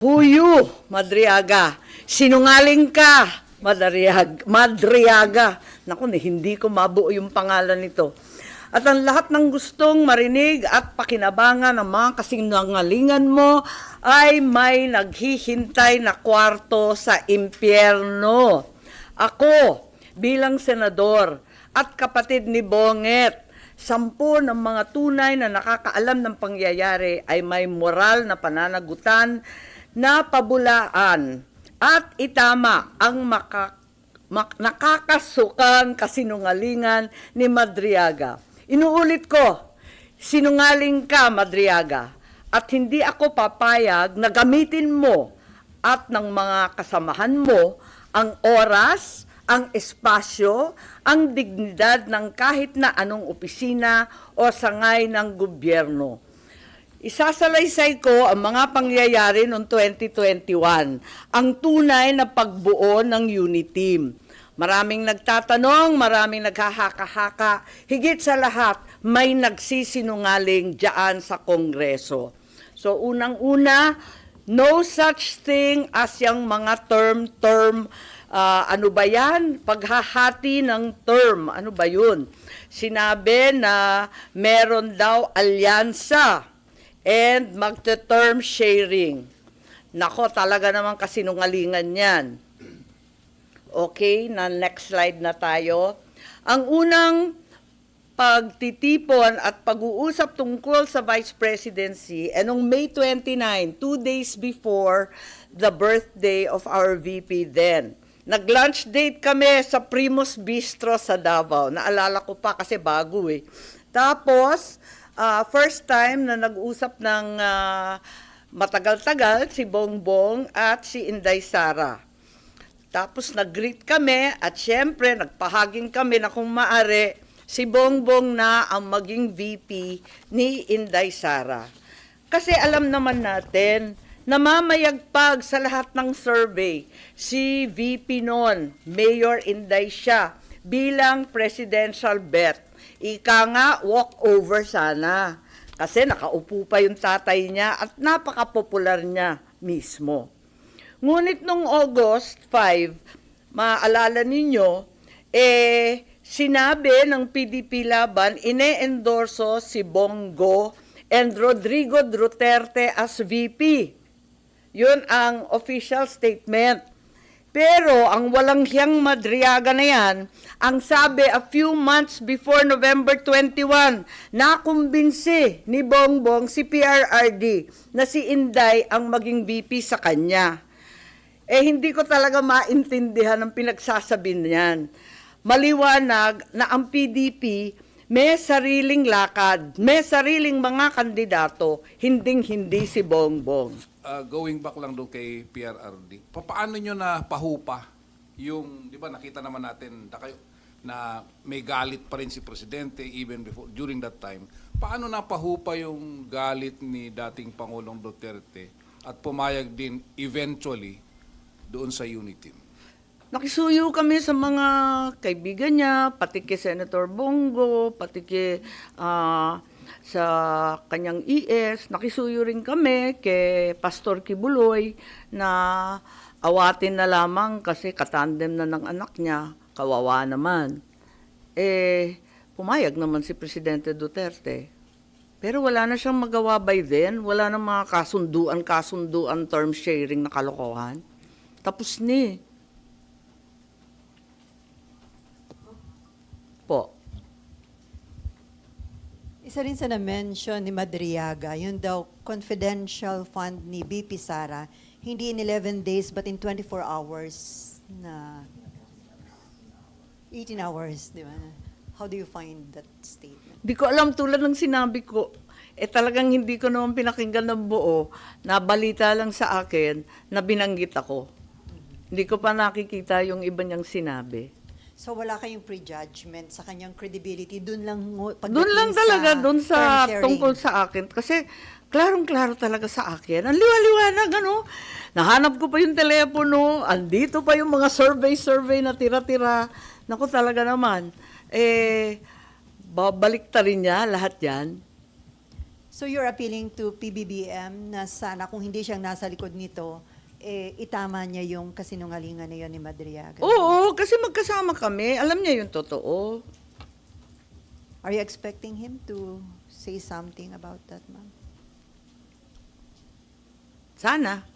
Huyu, Madriaga. Sinungaling ka, Madriaga. Naku, hindi ko mabuo yung pangalan nito. At ang lahat ng gustong marinig at pakinabangan ng mga kasinungalingan mo ay may naghihintay na kwarto sa impyerno. Ako, bilang senador at kapatid ni Bonget, 10 ng mga tunay na nakakaalam ng pangyayari ay may moral na pananagutan na pabulaan at itama ang nakakasukang kasinungalingan ni Madriaga. Inuulit ko, sinungaling ka, Madriaga, at hindi ako papayag na gamitin mo at ng mga kasamahan mo ang oras, ang espasyo, ang dignidad ng kahit na anong opisina o sangay ng gobyerno. Isasalaysay ko ang mga pangyayari noong 2021, ang tunay na pagbuo ng unit team. Maraming nagtatanong, maraming naghahaka-haka, higit sa lahat, may nagsisinungaling diyan sa Kongreso. So unang-una, no such thing as yung mga term, ano ba yan? Paghahati ng term, ano ba yun? Sinabi na meron daw alyansa and magte-term sharing. Nako, talaga naman kasinungalingan yan. Okay, na next slide na tayo. Ang unang pagtitipon at pag-uusap tungkol sa Vice Presidency noong May 29, 2 days before the birthday of our VP then. Nag-lunch date kami sa Primus Bistro sa Davao. Naalala ko pa kasi bago eh. Tapos, first time na nag-usap ng matagal-tagal si Bongbong at si Inday Sara. Tapos nag-greet kami at syempre nagpahaging kami na kung maaari si Bongbong na ang maging VP ni Inday Sara. Kasi alam naman natin na mamayagpag sa lahat ng survey si VP noon, Mayor Inday siya, bilang presidential bet. Ika nga, walk-over sana. Kasi nakaupo pa yung tatay niya at napaka-popular niya mismo. Ngunit nung August 5, maalala ninyo, sinabi ng PDP Laban, ine-endorso si Bongo and Rodrigo Duterte as VP. Yun ang official statement. Pero ang walang hiyang Madriaga na yan, ang sabi a few months before November 21, nakumbinsi ni Bongbong si PRRD na si Inday ang maging VP sa kanya. Hindi ko talaga maintindihan ang pinagsasabi niyan. Maliwanag na ang PDP may sariling lakad, may sariling mga kandidato, hinding-hindi si Bongbong. Going back lang doon kay PRRD, paano nyo na pahupa yung, di ba nakita naman natin na may galit pa rin si Presidente even before, during that time. Paano na pahupa yung galit ni dating Pangulong Duterte at pumayag din eventually doon sa unity? Nakisuyo kami sa mga kaibigan niya, pati kay Senator Bongo, pati kay sa kanyang ES. Nakisuyo rin kami kay Pastor Kibuloy na awatin na lamang kasi katandem na ng anak niya, kawawa naman. Pumayag naman si Presidente Duterte. Pero wala na siyang magawa by then, wala na mga kasunduan, term sharing na kalokohan. Tapos ni. Po. Isa rin sa na-mention ni Madriaga, yun daw confidential fund ni BP Sara, hindi in 11 days but in 24 hours na 18 hours, di ba? How do you find that statement? Di ko alam, tulad ng sinabi ko, talagang hindi ko naman pinakinggan ng buo, nabalita lang sa akin na binanggit ako. Hindi ko pa nakikita yung iba niyang sinabi. So wala kayong prejudgment sa kanyang credibility, doon lang doon lang talaga, doon sa tungkol sa akin. Kasi klarong-klaro talaga sa akin. Ang liwa-liwanag, ano? Nahanap ko pa yung telepono, andito pa yung mga survey na tira-tira. Naku, talaga naman. Babalik ta rin niya lahat yan. So you're appealing to PBBM na sana kung hindi siyang nasa likod nito, itama niya yung kasinungalingan na yun ni Madriaga. Oo, kasi magkasama kami. Alam niya yung totoo. Are you expecting him to say something about that, ma'am? Sana.